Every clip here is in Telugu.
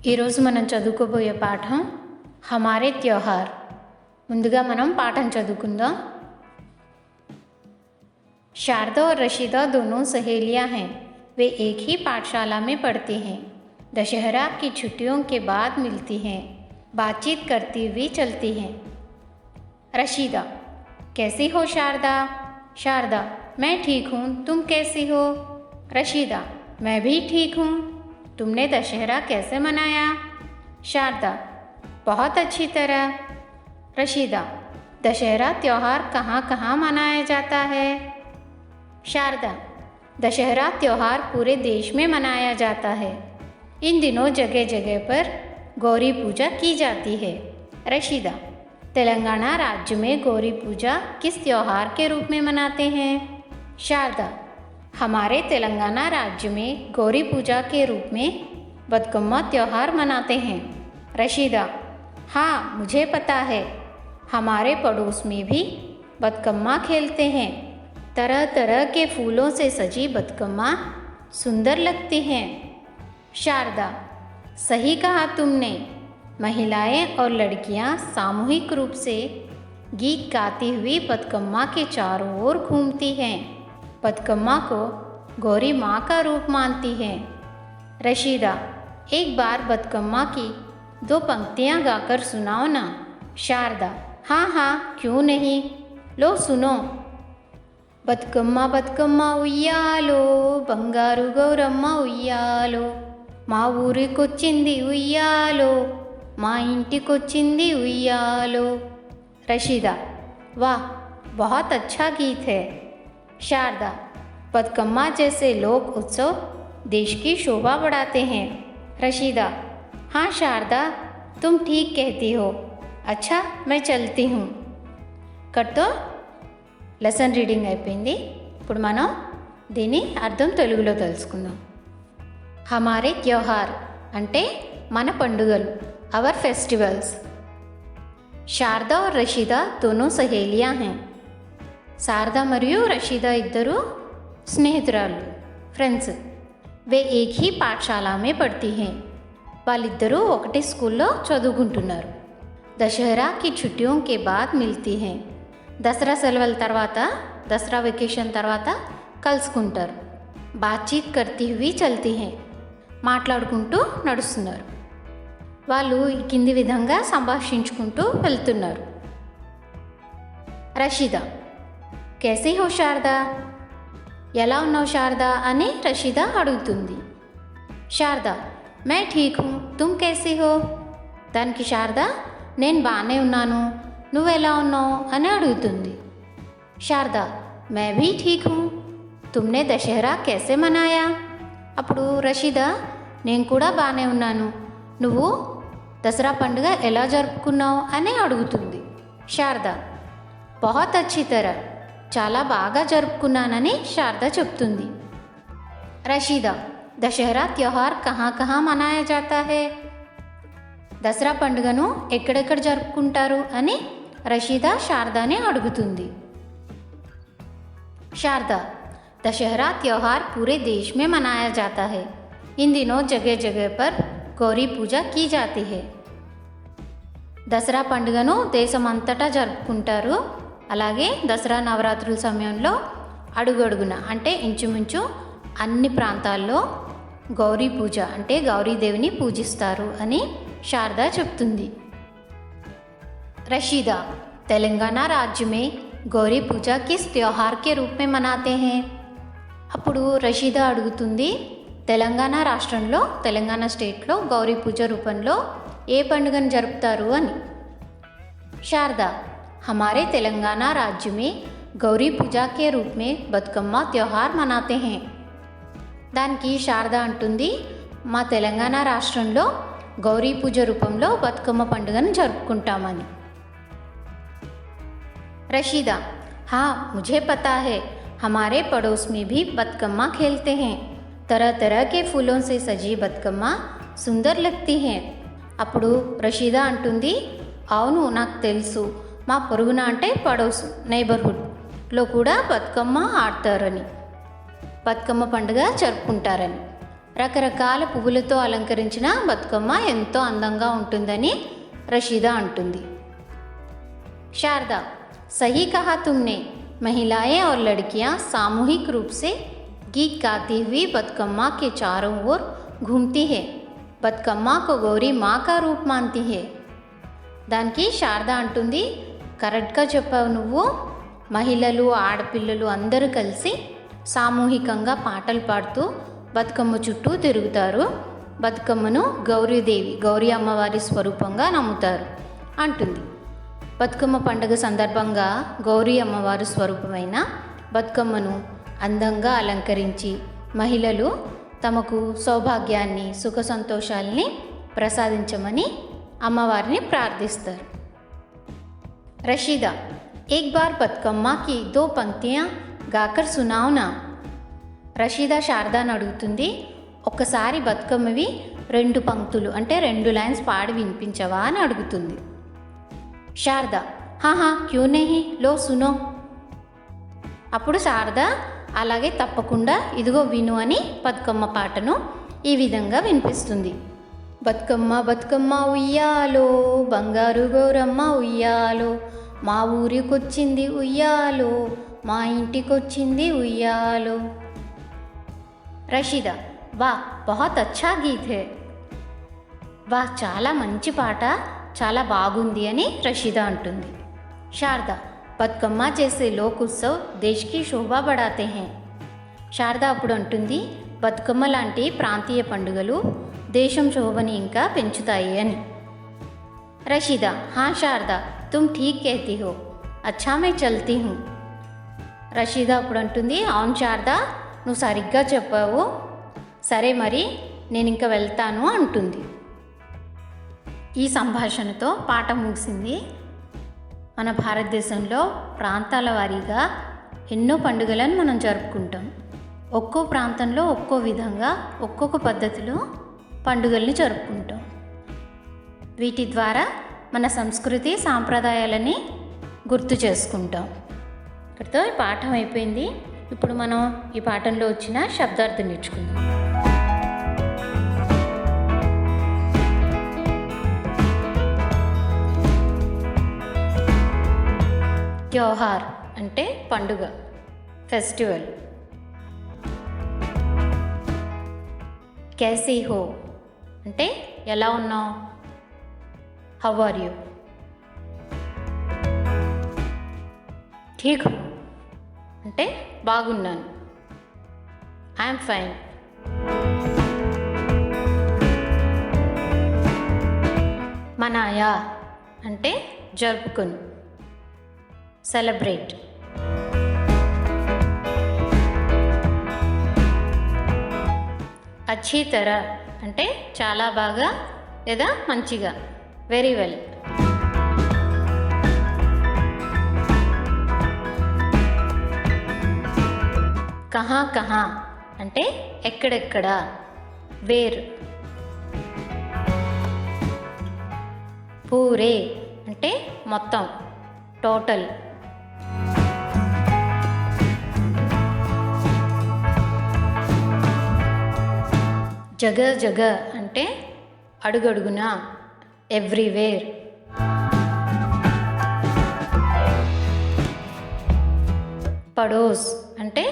ఈరోజు మనం చదువుకోబోయే పాఠం హమారే त्योहार। ముందుగా మనం పాఠం చదువుకుందాం। शारदा और रशीदा दोनों सहेलियां हैं। वे एक ही पाठशाला में पढ़ती हैं। दशहरा की छुट्टियों के बाद मिलती हैं, बातचीत करती हुई चलती हैं। रशीदा: कैसी हो शारदा? शारदा: मैं ठीक हूँ, तुम कैसी हो? रशीदा: मैं भी ठीक हूँ। तुमने दशहरा कैसे मनाया? शारदा: बहुत अच्छी तरह। रशीदा: दशहरा त्यौहार कहाँ कहाँ मनाया जाता है? शारदा: दशहरा त्यौहार पूरे देश में मनाया जाता है। इन दिनों जगह जगह पर गौरी पूजा की जाती है। रशीदा: तेलंगाना राज्य में गौरी पूजा किस त्यौहार के रूप में मनाते हैं? शारदा: हमारे तेलंगाना राज्य में गौरी पूजा के रूप में बतकम्मा त्यौहार मनाते हैं। रशीदा: हाँ, मुझे पता है। हमारे पड़ोस में भी बतकम्मा खेलते हैं। तरह तरह के फूलों से सजी बतकम्मा सुंदर लगती हैं। शारदा: सही कहा तुमने। महिलाएं और लड़कियां सामूहिक रूप से गीत गाती हुई बतकम्मा के चारों ओर घूमती हैं। बतकम्मा को गौरी माँ का रूप मानती हैं। रशीदा: एक बार बतकम्मा की 2 पंक्तियाँ गाकर सुनाओ ना। शारदा: हाँ हाँ, क्यों नहीं, लो सुनो। బతుకమ్మ బతుకమ్మ ఉయ్యాలో, బంగారు గౌరమ్మ ఉయ్యాలో, మా ఊరికొచ్చింది ఉయ్యాలో, మా ఇంటికొచ్చింది ఉయ్యాలో। रशीदा: वाह, बहुत अच्छा गीत है। शारदा: बतकम्मा जैसे लोक उत्सव देश की शोभा बढ़ाते हैं। रशीदा: हाँ शारदा, तुम ठीक कहती हो। अच्छा, मैं चलती हूँ। కట్తో లెసన్ రీడింగ్ అయిపోయింది। ఇప్పుడు మనం దీని అర్థం తెలుగులో తెలుసుకుందాం। హమారే త్యోహార్ అంటే మన పండుగలు, అవర్ ఫెస్టివల్స్। శారదా और రషీదా दोनों सहेलियां हैं। శారదా మరియు రషీదా ఇద్దరు స్నేహితురాలు, ఫ్రెండ్స్। వే ఏక్ హీ పాఠశాల మే పढ़ती हैं। వాళ్ళిద్దరూ ఒకటే స్కూల్లో చదువుకుంటున్నారు। దశహరా కి छुट्टियों के बाद मिलती हैं। దసరా సెలవుల తర్వాత, దసరా వెకేషన్ తర్వాత కలుసుకుంటారు। బాతచీత్ కర్తీ హుయి చల్తీ హై, మాట్లాడుకుంటూ నడుస్తున్నారు। వాళ్ళు ఈ కింది విధంగా సంభాషించుకుంటూ వెళ్తున్నారు। రషీదా: कैसी हो शारदा? ఎలా ఉన్నావు శారదా అని రషీదా అడుగుతుంది। శారదా: मैं ठीक हूँ, तुम कैसी हो? దానికి శారదా నేను బాగానే ఉన్నాను, నువ్వెలా ఉన్నావు అని అడుగుతుంది। శారదా: मैं भी ठीक हूँ, तुमने दशहरा कैसे मनाया? అప్పుడు రషీదా నేను కూడా బాగానే ఉన్నాను, నువ్వు దసరా పండుగ ఎలా జరుపుకున్నావు అని అడుగుతుంది। శారదా: बहुत अच्छी तरह, చాలా బాగా జరుపుకున్నానని శారదా చెప్తుంది। రషీదా: దశహరా त्योहार कहाँ कहाँ मनाया जाता है? దసరా పండుగను ఎక్కడెక్కడ జరుపుకుంటారు అని రషీదా శారదాని అడుగుతుంది। शारदा: दशहरा त्योहार पूरे देश में मनाया जाता है। इन दिनों जगह जगह पर गौरी पूजा की जाती है। దసరా పండుగను దేశమంతటా జరుపుకుంటారు। అలాగే దసరా నవరాత్రుల సమయంలో అడుగడుగున అంటే ఇంచుమించు అన్ని ప్రాంతాల్లో గౌరీ పూజ అంటే గౌరీదేవిని పూజిస్తారు అని శారదా చెప్తుంది। रशीदा: तेलंगाना राज्य में गौरी पूजा किस त्योहार के रूप में मनाते हैं? అప్పుడు రషీదా అడుగుతుంది, తెలంగాణ రాష్ట్రంలో, తెలంగాణ స్టేట్లో గౌరీ పూజ రూపంలో ఏ పండుగను జరుపుతారు అని। శారదా: हमारे तेलंगाना राज्य में गौरी पूजा के रूप में बतकम्मा त्योहार मनाते हैं। దానికి శారదా అంటుంది, మా తెలంగాణ రాష్ట్రంలో గౌరీ పూజ రూపంలో బతుకమ్మ పండుగను జరుపుకుంటామని। रशीदा: हाँ, मुझे पता है। हमारे पड़ोस में भी बतकम्मा खेलते हैं। तरह तरह के फूलों से सजी बतकम्मा सुंदर लगती हैं। అప్పుడు రషీదా అంటుంది, అవును నాకు తెలుసు, మా పొరుగున అంటే పడోసు నైబర్హుడ్లో కూడా బతుకమ్మ ఆడతారని, బతుకమ్మ పండుగ జరుపుకుంటారని। రకరకాల పువ్వులతో అలంకరించిన బతుకమ్మ ఎంతో అందంగా ఉంటుందని రషీదా అంటుంది. शारदा, सही कहा तुमने। महिलाएं और लड़कियां सामूहिक रूप से गीत गाती हुई बतकम्मा के चारों ओर घूमती है। बतकम्मा को गौरी माँ का रूप मानती है। దానికి శారద అంటుంది, కరెక్ట్గా చెప్పావు నువ్వు. మహిళలు ఆడపిల్లలు అందరూ కలిసి సామూహికంగా పాటలు పాడుతూ బతుకమ్మ చుట్టూ తిరుగుతారు. బతుకమ్మను గౌరీదేవి, గౌరీ అమ్మవారి స్వరూపంగా నమ్ముతారు అంటుంది. బతుకమ్మ పండుగ సందర్భంగా గౌరీ అమ్మవారి స్వరూపమైన బతుకమ్మను అందంగా అలంకరించి మహిళలు తమకు సౌభాగ్యాన్ని, సుఖ సంతోషాలని ప్రసాదించమని అమ్మవారిని ప్రార్థిస్తారు. రషీదా, एक बार बतकम्मा की 2 पंक्तियाँ गाकर सुनाओ ना। రషీదా శారదాని అడుగుతుంది, ఒక్కసారి బతుకమ్మవి 2 పంక్తులు అంటే 2 లైన్స్ పాడి వినిపించవా అని అడుగుతుంది. శారదా, हाँ हाँ क्यों नहीं, लो सुनो. అప్పుడు శారద అలాగే తప్పకుండా, ఇదిగో విను అని బతుకమ్మ పాటను ఈ విధంగా వినిపిస్తుంది. బతుకమ్మ బతుకమ్మ ఉయ్యాలో, బంగారు గౌరమ్మ ఉయ్యాలో, మా ఊరికొచ్చింది ఉయ్యాలో, మా ఇంటికొచ్చింది ఉయ్యాలో. రషీదా, వాహ్ బహుత్ అచ్చా గీత్ హై. వాహ్ చాలా మంచి పాట, చాలా బాగుంది అని రషీదా అంటుంది. శారదా, బతుకమ్మ చేసే లోక్ ఉత్సవ్ దేశ్ కి శోభా బడాతే హై. శారద అప్పుడు అంటుంది, బతుకమ్మ లాంటి ప్రాంతీయ పండుగలు దేశం శోభని ఇంకా పెంచుతాయి అని. రషీదా, हाँ शारदा तुम ठीक कहती हो, अच्छा मैं चलती हूँ. రషీదా అప్పుడు అంటుంది, అవును శారద నువ్వు సరిగ్గా చెప్పావు, సరే మరి నేను ఇంకా వెళ్తాను అంటుంది. ఈ సంభాషణతో పాట ముగిసింది. మన భారతదేశంలో ప్రాంతాల వారీగా ఎన్నో పండుగలను మనం జరుపుకుంటాం. ఒక్కో ప్రాంతంలో ఒక్కో విధంగా ఒక్కొక్క పద్ధతిలో పండుగల్ని జరుపుకుంటాం. వీటి ద్వారా మన సంస్కృతి సాంప్రదాయాలని గుర్తు చేసుకుంటాం. ఇక్కడితో ఈ పాఠం అయిపోయింది. ఇప్పుడు మనం ఈ పాఠంలో వచ్చిన శబ్దార్థం నేర్చుకుందాం. త్యోహార్ అంటే పండుగ, ఫెస్టివల్. कैसी हो అంటే ఎలా ఉన్నావు, హౌ ఆర్ యూ. ठीक हूँ అంటే బాగున్నాను, ఐఎమ్ ఫైన్. మనాయా అంటే జరుపుకొని, సెలబ్రేట్. అచ్చీ తర అంటే చాలా బాగా లేదా మంచిగా, వెరీ వెల్. కహా కహా అంటే ఎక్కడెక్కడ, వేర్. పూరే అంటే మొత్తం, టోటల్. జగ జగ అంటే అడుగడుగునా, ఎవ్రీవేర్. పడోస్ అంటే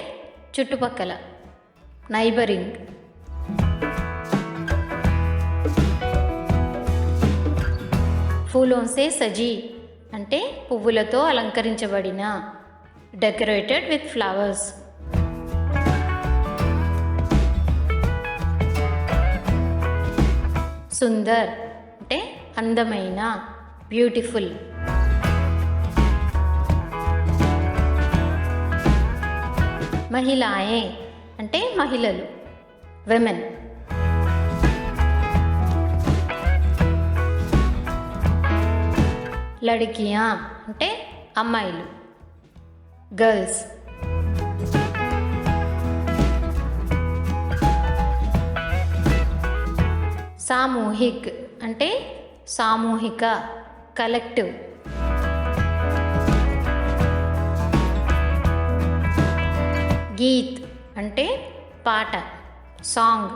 చుట్టుపక్కల, నైబరింగ్. ఫూలోన్సే సజీ అంటే పువ్వులతో అలంకరించబడిన, డెకరేటెడ్ విత్ ఫ్లవర్స్. సుందర్ అంటే అందమైన, బ్యూటిఫుల్. మహిళాయే అంటే మహిళలు, విమెన్. లడికియా అంటే అమ్మాయిలు, గర్ల్స్. సామూహిక్ అంటే సామూహిక, కలెక్టివ్. గీత్ అంటే పాట, సాంగ్.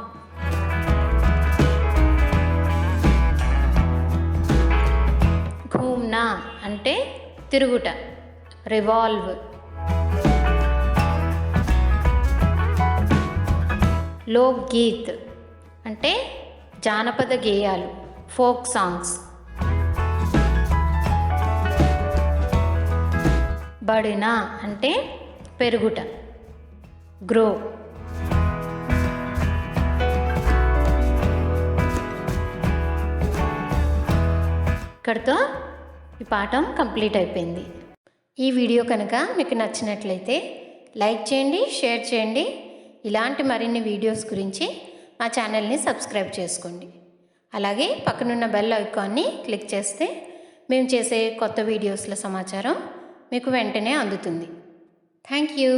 घूमना అంటే తిరుగుట, రివాల్వ్. లోక్ గీత్ అంటే జానపద గేయాలు, ఫోక్ సాంగ్స్. బడినా అంటే పెరుగుట, గ్రో. ఇక్కడితో ఈ పాఠం కంప్లీట్ అయిపోయింది. ఈ వీడియో కనుక మీకు నచ్చినట్లయితే లైక్ చేయండి, షేర్ చేయండి. ఇలాంటి మరిన్ని వీడియోస్ గురించి మా ఛానల్ని సబ్స్క్రైబ్ చేసుకోండి. అలాగే పక్కనున్న బెల్ ఐకాన్ని క్లిక్ చేస్తే మేము చేసే కొత్త వీడియోస్ల సమాచారం మీకు వెంటనే అందుతుంది. Thank you.